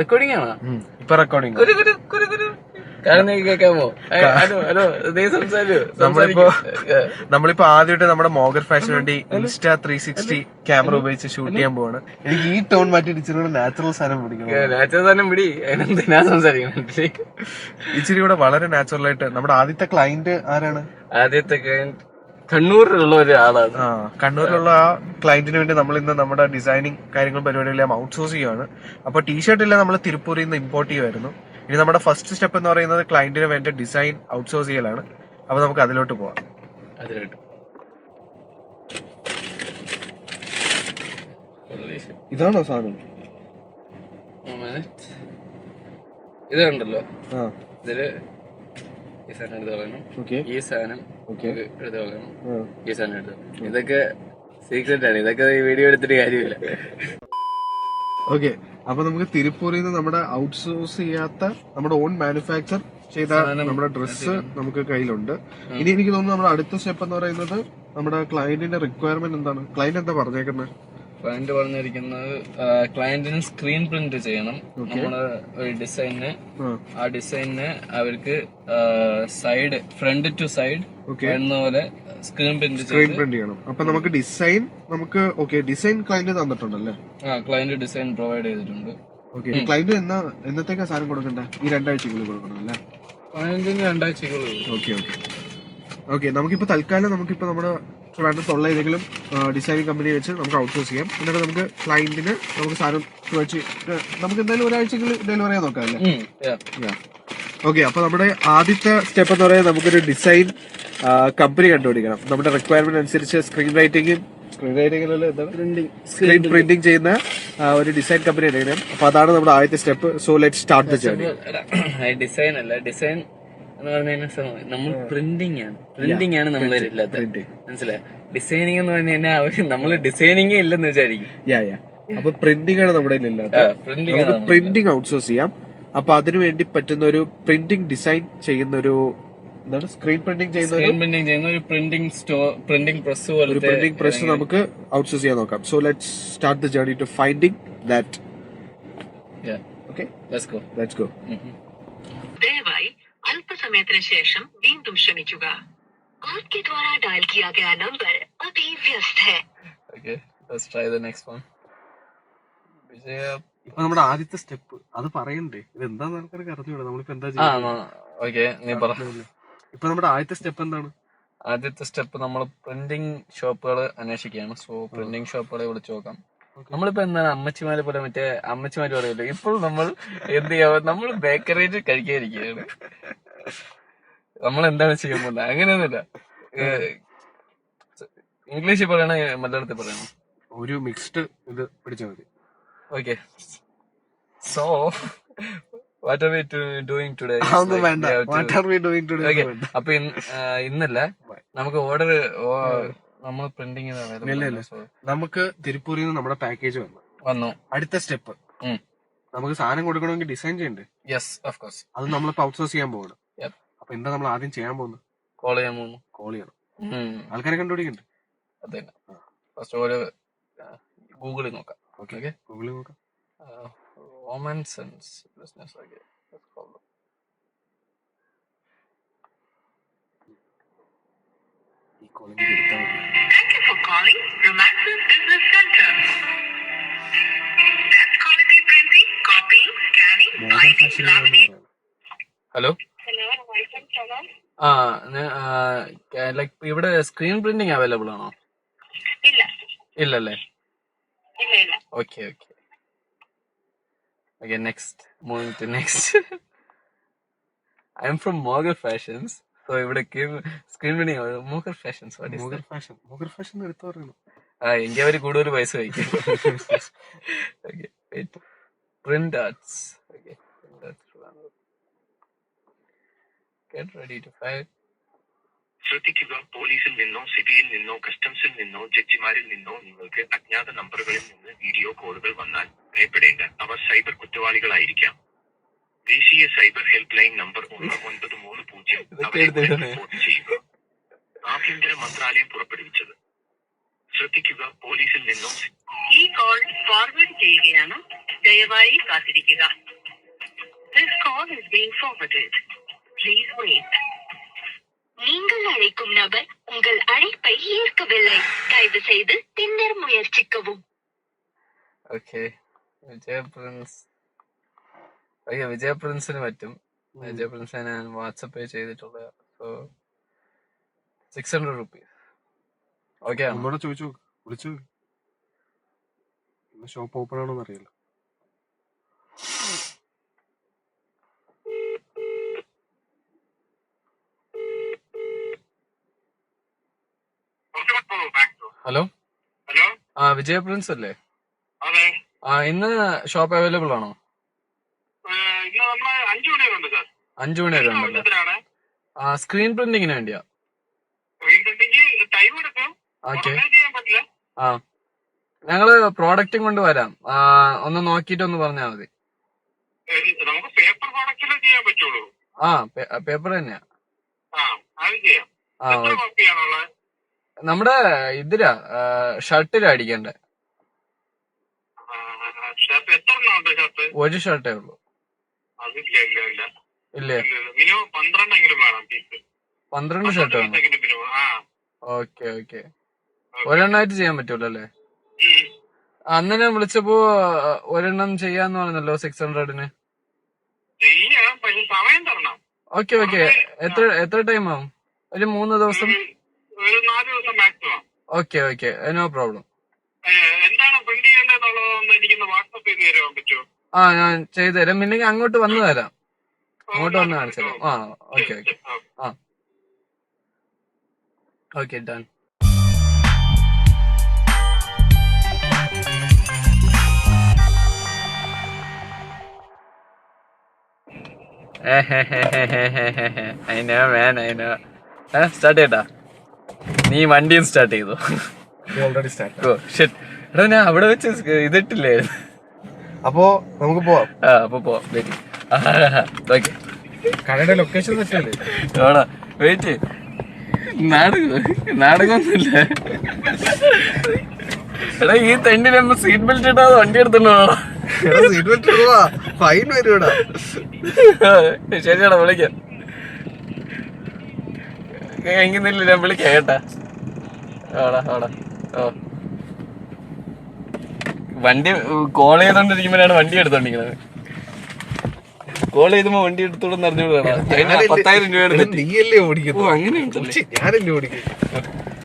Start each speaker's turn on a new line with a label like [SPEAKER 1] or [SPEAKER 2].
[SPEAKER 1] Recording ആണോ?
[SPEAKER 2] ഇപ്പൊ recording
[SPEAKER 1] കേൾക്കാമോ? ഹലോ,
[SPEAKER 2] നമ്മളിപ്പോ ആദ്യമായിട്ട് നമ്മുടെ മോഗർ ഫാഷന് വേണ്ടി ഇൻസ്റ്റാ 360 ക്യാമറ ഉപയോഗിച്ച് ഷൂട്ട് ചെയ്യാൻ പോവാണ്. എനിക്ക് ഈ ടോൺ മാറ്റി ഇച്ചിരി കൂടെ നാച്ചുറൽ സാധനം പിടിക്കണം.
[SPEAKER 1] നാച്ചുറൽ സാധനം പിടി. അതിനെന്തിനാ സംസാരിക്കുന്നത്?
[SPEAKER 2] ഇച്ചിരി കൂടെ വളരെ നാച്ചുറൽ ആയിട്ട്. നമ്മുടെ ആദ്യത്തെ ക്ലയന്റ് ആരാണ്?
[SPEAKER 1] ആദ്യത്തെ ക്ലയന്റ് കണ്ണൂരിലുള്ള ഒരാളാണ്.
[SPEAKER 2] കണ്ണൂരിലുള്ള ആ ക്ലയന്റിന് വേണ്ടി നമ്മൾ ഇന്ന് നമ്മുടെ ഡിസൈനിങ് കാര്യങ്ങളും പരിപാടികളെല്ലാം ഔട്ട്സോഴ്സ് ചെയ്യുകയാണ്. അപ്പൊ ടീഷർട്ട് എല്ലാം നമ്മൾ തിരുപ്പൂരിൽ നിന്ന് ഇമ്പോർട്ട് ചെയ്യുമായിരുന്നു. ഇനി നമ്മുടെ ഫസ്റ്റ് സ്റ്റെപ്പ് എന്ന് പറയുന്നത് ക്ലയന്റിന് വേണ്ട ഡിസൈൻ ഔട്ട്സോഴ്സ് ചെയ്യലാണ്. അപ്പൊ നമുക്ക് അതിലോട്ട് പോവാം. ഇതാണോ സാധനം?
[SPEAKER 1] ഇതുണ്ടല്ലോ, ഇതില് ഈ സാധനം എടുത്ത് കളയണം, ഈ സാധനം എടുത്ത് കളയണം, ഈ സാധനം എടുത്ത്. ഇതൊക്കെ സീക്രട്ട് ആണ്. ഇതൊക്കെ വീഡിയോ എടുത്തിട്ട് കാര്യമില്ല.
[SPEAKER 2] ഓക്കെ, അപ്പൊ നമുക്ക് തിരുപ്പൂരിൽ നിന്ന് നമ്മുടെ ഔട്ട്സോഴ്സ് ചെയ്യാത്ത നമ്മുടെ ഓൺ മാനുഫാക്ചർ ചെയ്ത നമ്മുടെ ഡ്രസ്സ് നമുക്ക് കയ്യിലുണ്ട്. ഇനി എനിക്ക് തോന്നുന്നു നമ്മുടെ അടുത്ത സ്റ്റെപ്പ് എന്ന് പറയുന്നത് നമ്മുടെ ക്ലയന്റിന്റെ റിക്വയർമെന്റ് എന്താണ്? ക്ലയന്റ് എന്താ പറഞ്ഞേക്കുന്നത്?
[SPEAKER 1] ക്ലയന്റ് പറഞ്ഞിരിക്കുന്നത് ക്ലയന്റിന് സ്ക്രീൻ പ്രിന്റ് ചെയ്യണം നമ്മുടെ ഒരു ഡിസൈനിന്. ആ ഡിസൈനിന് അവർക്ക് സൈഡ്, ഫ്രണ്ട് ടു സൈഡ് എന്ന പോലെ സ്ക്രീൻ പ്രിന്റ്
[SPEAKER 2] ചെയ്യണം. അപ്പൊ നമുക്ക് ഡിസൈൻ ഡിസൈൻ ക്ലയന്റ് തന്നിട്ടുണ്ടല്ലേ?
[SPEAKER 1] ക്ലയന്റ് ഡിസൈൻ പ്രൊവൈഡ് ചെയ്തിട്ടുണ്ട്.
[SPEAKER 2] ക്ലയന്റ് എന്നത്തേക്കാ സാധനം കൊടുക്കണ്ടേ? ഈ 2 ആഴ്ചക്കുള്ളിൽ കൊടുക്കണം അല്ലേ?
[SPEAKER 1] ക്ലയന്റിന് 2 ആഴ്ചക്കുള്ളിൽ.
[SPEAKER 2] ഓക്കെ, നമുക്കിപ്പോ തൽക്കാലം നമ്മുടെ ട്രിവാൻഡ്രത്തുള്ള ഏതെങ്കിലും ഡിസൈനിങ് കമ്പനി വെച്ച് നമുക്ക് ഔട്ട്സോഴ്സ് ചെയ്യാം. എന്നിട്ട് നമുക്ക് ക്ലയന്റിന് നമുക്ക് സാധനം വെച്ച് നമുക്ക് എന്തായാലും ഒരാഴ്ചക്കുള്ളിൽ ഡെലിവറി ചെയ്യാൻ നോക്കാം അല്ലേ? ഓക്കെ, അപ്പൊ നമ്മുടെ ആദ്യത്തെ സ്റ്റെപ്പ് എന്ന് പറയുന്നത് നമുക്കൊരു ഡിസൈൻ കമ്പനി കണ്ടുപിടിക്കണം. നമ്മുടെ റിക്വയർമെന്റ് അനുസരിച്ച് സ്ക്രീൻ പ്രിന്റിംഗ് ചെയ്യുന്ന ഒരു ഡിസൈൻ കമ്പനി എടുക്കണം. അപ്പൊ അതാണ് നമ്മുടെ ആദ്യത്തെ step. So let start the journey.
[SPEAKER 1] Design അല്ല, ഡിസൈൻ എന്ന് പറഞ്ഞാൽ നമ്മൾ പ്രിന്റിംഗ് ആണ് നമ്മളില്ലാത്ത. മനസ്സിലായി? ഡിസൈനിങ് എന്ന് പറഞ്ഞു കഴിഞ്ഞാൽ നമ്മള് ഡിസൈനിങ് ഇല്ലെന്ന് വിചാരിക്കും.
[SPEAKER 2] അപ്പൊ പ്രിന്റിംഗ് ആണ് നമ്മുടെ പ്രിന്റിംഗ് ഔട്ട്സോഴ്സ് ചെയ്യാം. അപ്പൊ അതിനു വേണ്ടി പറ്റുന്ന ഒരു പ്രിന്റിംഗ് ഡിസൈൻ ചെയ്യുന്ന ഒരു സ്ക്രീൻ പ്രിന്റിംഗ് ചെയ്യുന്ന ഒരു
[SPEAKER 1] പ്രിന്റിംഗ്
[SPEAKER 2] പ്രസ് നമുക്ക് ഔട്ട്സോഴ്സ് ചെയ്യാൻ നോക്കാം. So let's start the journey to finding that. Okay, let's go.
[SPEAKER 3] ദയവായി അല്പസമയത്തിന് ശേഷം വീണ്ടും ശ്രമിക്കുക. आपके द्वारा डायल किया गया नंबर अभी व्यस्त है.
[SPEAKER 1] Okay, let's try the next one.
[SPEAKER 2] ഇപ്പൊ നമ്മുടെ ആദ്യത്തെ സ്റ്റെപ്പ് അത് പറയണ്ടേ? ഇത് എന്താന്ന് ആൾക്കാർക്ക് അറിഞ്ഞൂടാ. നമ്മളിപ്പോ എന്താ ചെയ്യുന്നത്? ഇപ്പൊ നമ്മുടെ ആദ്യത്തെ സ്റ്റെപ്പ് എന്താണ്?
[SPEAKER 1] ആദ്യത്തെ സ്റ്റെപ്പ് നമ്മൾ പ്രിന്റിംഗ് ഷോപ്പുകൾ അന്വേഷിക്കുകയാണ്. സോ പ്രിന്റിംഗ് ഷോപ്പുകളെ വിളിച്ചു നോക്കാം. നമ്മളിപ്പോ എന്താണ് അമ്മച്ചിമാരെ പോലെ അമ്മച്ചിമാര് പറയല്ലോ, ഇപ്പോൾ നമ്മൾ എന്ത് ചെയ്യാം? നമ്മൾ ബേക്കറിയിൽ കഴിക്കാതിരിക്കുകയാണ്. നമ്മൾ എന്താണ് ചെയ്യാൻ പോകുന്നത്? അങ്ങനെയൊന്നുമില്ല. ഇംഗ്ലീഷിൽ പറയണ, മലയാളത്തിൽ പറയണം?
[SPEAKER 2] ഒരു മിക്സ്ഡ് ഇത് പിടിച്ചാൽ മതി.
[SPEAKER 1] Okay, so what are we doing today? അപ്പൊ ഇന്നല്ല നമുക്ക് ഓർഡർ നമ്മൾ പ്രിന്റിംഗ്
[SPEAKER 2] നമുക്ക് തിരുപ്പൂരിൽ നിന്ന് നമ്മുടെ പാക്കേജ് വന്നു. അടുത്ത സ്റ്റെപ്പ് നമുക്ക് സാധനം കൊടുക്കണമെങ്കിൽ ഡിസൈൻ ചെയ്യണ്ടേ?
[SPEAKER 1] Yes, of course.
[SPEAKER 2] അത് നമ്മളിപ്പോ ഔട്ട്സോഴ്സ് ചെയ്യാൻ പോകണം. അപ്പൊ എന്താ നമ്മൾ ആദ്യം ചെയ്യാൻ പോകുന്നത്? കോൾ ചെയ്യണം. ആൾക്കാരെ കണ്ടുപിടിക്കണ്ടേ?
[SPEAKER 1] അതെ, ഫസ്റ്റ് ഒരു ഗൂഗിളിൽ നോക്കാം.
[SPEAKER 2] ഓക്കെ, ഗൂഗിളിൽ നോക്കാം.
[SPEAKER 1] Common sense business, okay. Let's call them.
[SPEAKER 3] Thank you for calling Romances Business Center. Best quality printing, copying, scanning, binding, laminating.
[SPEAKER 1] Hello. Like ഇവിടെ സ്ക്രീൻ പ്രിന്റിംഗ് അവൈലബിൾ ആണോ? ഇല്ലല്ലേ? Okay. Okay, moving to next. I'm from Mogar Fashions. So ഇവിടെ screen printing Mogar Fashions. What is
[SPEAKER 2] Mogar Fashion എടുത്തു പറയണം.
[SPEAKER 1] എങ്കിൽ അവര് കൂടുതൽ പൈസ വയ്ക്കും. Okay, wait. Print arts. Okay, get ready to fire.
[SPEAKER 4] ശ്രദ്ധിക്കുക, പോലീസിൽ നിന്നോ സിബിയിൽ നിന്നോ കസ്റ്റംസിൽ നിന്നോ ജഡ്ജിമാരിൽ നിന്നോ നിങ്ങൾക്ക് അജ്ഞാത നമ്പറുകളിൽ നിന്ന് വീഡിയോ കോളുകൾ വന്നാൽ ഭയപ്പെടേണ്ട. അവർ സൈബർ കുറ്റവാളികളായിരിക്കാം. ദേശീയ സൈബർ ഹെൽപ്പ് ലൈൻ നമ്പർ 1930 അവരെ റിപ്പോർട്ട് ചെയ്യുക. ആഭ്യന്തര മന്ത്രാലയം പുറപ്പെടുവിച്ചത്. ശ്രദ്ധിക്കുക, പോലീസിൽ നിന്നോ
[SPEAKER 3] ഈ കോൾ ഫോർവേഡ് ചെയ്യുകയാണ്. ദയവായി കാത്തിരിക്കുക. This call is being forwarded. Please wait. நீங்கள் அழைக்கும் நபர் உங்கள் அழைப்பை ஏற்கவில்லை. தயவு செய்து பின்னர் முயற்சிக்கவும்.
[SPEAKER 1] ഓക്കെ വിജയ പ്രിൻസ്. ഓക്കെ വിജയ പ്രിൻസിന് പറ്റും. വിജയ പ്രിൻസിനെ ഞാൻ വാട്സപ്പ് പേ ചെയ്തിട്ടുള്ള. So 600 rupees. ഓക്കെ ആണോ?
[SPEAKER 2] നമ്മളോട് ചോദിച്ചു നോക്ക്, വിളിച്ചു ഷോപ്പ് ഓപ്പൺ ആണോന്ന് അറിയില്ല.
[SPEAKER 1] ഹലോ,
[SPEAKER 4] ഹലോ,
[SPEAKER 1] വിജയ പ്രിൻസ് അല്ലേ?
[SPEAKER 4] അതെ.
[SPEAKER 1] ഇന്ന് ഷോപ്പ് അവൈലബിൾ ആണോ?
[SPEAKER 4] ഇന്ന് നമ്മൾ 5 മണി വരെ ഉണ്ട് സാർ.
[SPEAKER 1] 5 മണി വരെ ഉണ്ടല്ലോ. സ്ക്രീൻ പ്രിന്റിങ്ങിന് വേണ്ടിയാ.
[SPEAKER 4] ടൈം എടുക്കും,
[SPEAKER 1] ഓക്കെ.
[SPEAKER 4] ചെയ്യാൻ പറ്റില്ല.
[SPEAKER 1] ഞങ്ങള് പ്രോഡക്റ്റും കൊണ്ട് വരാം. ഒന്ന് നോക്കിയിട്ട് ഒന്ന് പറഞ്ഞാൽ മതി.
[SPEAKER 4] നമുക്ക് പേപ്പർ പ്രോഡക്റ്റിലേ ചെയ്യാൻ പറ്റുള്ളൂ.
[SPEAKER 1] പേപ്പർ തന്നെയാ.
[SPEAKER 4] അത് ചെയ്യാം. എത്ര കോപ്പിയാണുള്ളത്?
[SPEAKER 1] നമ്മുടെ ഇതിലാ ഷർട്ടിലാ അടിക്കണ്ടേ.
[SPEAKER 4] ഷർട്ട് എത്ര എണ്ണം ഉണ്ട്? ഷർട്ട്
[SPEAKER 1] ഒരു ഷർട്ടേ ഉള്ളൂ.
[SPEAKER 4] അതില്ല, ഇല്ല, ഇല്ല,
[SPEAKER 1] ഇല്ലേ?
[SPEAKER 4] മിനിമം 12 എങ്കിലും വേണം പീസ്.
[SPEAKER 1] 12 ഷർട്ട് വേണം. Okay okay. ഒരെണ്ണമായിട്ട് ചെയ്യാൻ പറ്റൂല്ലോ അല്ലേ? അന്ന് ഞാൻ വിളിച്ചപ്പോ ഒരെണ്ണം ചെയ്യാന്ന് പറഞ്ഞല്ലോ 600-ന്.
[SPEAKER 4] ചെയ്യാം, പക്ഷെ സമയം തരണം.
[SPEAKER 1] Okay okay. എത്ര ടൈം ആവും? ഒരു 3 ദിവസം,
[SPEAKER 4] ഒരു 4 ദിവസം maximum.
[SPEAKER 1] Okay okay, no problem.
[SPEAKER 4] എന്താണ് പ്രിന്റ് ചെയ്യേണ്ടതെന്നുള്ളതൊന്ന് എനിക്കൊന്ന് വാട്സപ്പ് ചെയ്ത് തരാൻ പറ്റുമോ?
[SPEAKER 1] ഞാൻ ചെയ്തു തരാം. പിന്നെ അങ്ങോട്ട് വന്നു തരാം. അങ്ങോട്ട് വന്ന് കാണിച്ചു തരാം. Okay okay. Okay, done. I know man, I know. Start ചെയ്യട്ടാ? നീ വണ്ടിയും സ്റ്റാർട്ട് ചെയ്തു.
[SPEAKER 2] Already start.
[SPEAKER 1] എടാ ഞാൻ അവിടെ വെച്ച് ഇതിട്ടില്ലേ?
[SPEAKER 2] അപ്പോ നമുക്ക് പോവാം.
[SPEAKER 1] അപ്പൊ പോവാം. വെയിറ്റ്. ഓക്കെ,
[SPEAKER 2] കടയുടെ ലൊക്കേഷൻ തെറ്റല്ലേ?
[SPEAKER 1] ആടാ വെയിറ്റ്. നാടകമൊന്നുമില്ല. എടാ ഈ തെണ്ടിന് സീറ്റ് ബെൽറ്റ് ഇട്ടാതെ വണ്ടി എടുത്തിട്ടുണ്ടോ?
[SPEAKER 2] സീറ്റ് ബെൽറ്റ് ഇടുവാ, ഫൈൻ വരൂടാ.
[SPEAKER 1] ശരിയാടാ, വിളിക്കാം. എങ്ങുന്നില്ല, ഞാൻ വിളിക്കാം കേട്ടാ. വണ്ടി കോൾ ചെയ്തോണ്ടിരിക്കുമ്പോഴാണ് വണ്ടി എടുത്തോണ്ടിരിക്കുന്നത്. കോൾ ചെയ്തുമ്പോ വണ്ടി എടുത്തോണ്ടെന്ന് അറിഞ്ഞു. 10,000 രൂപ.
[SPEAKER 2] നീയല്ലേ ഓടിക്കുന്നു?
[SPEAKER 1] അങ്ങനെ
[SPEAKER 2] ഞാനല്ലേ ഓടിക്കുന്നു.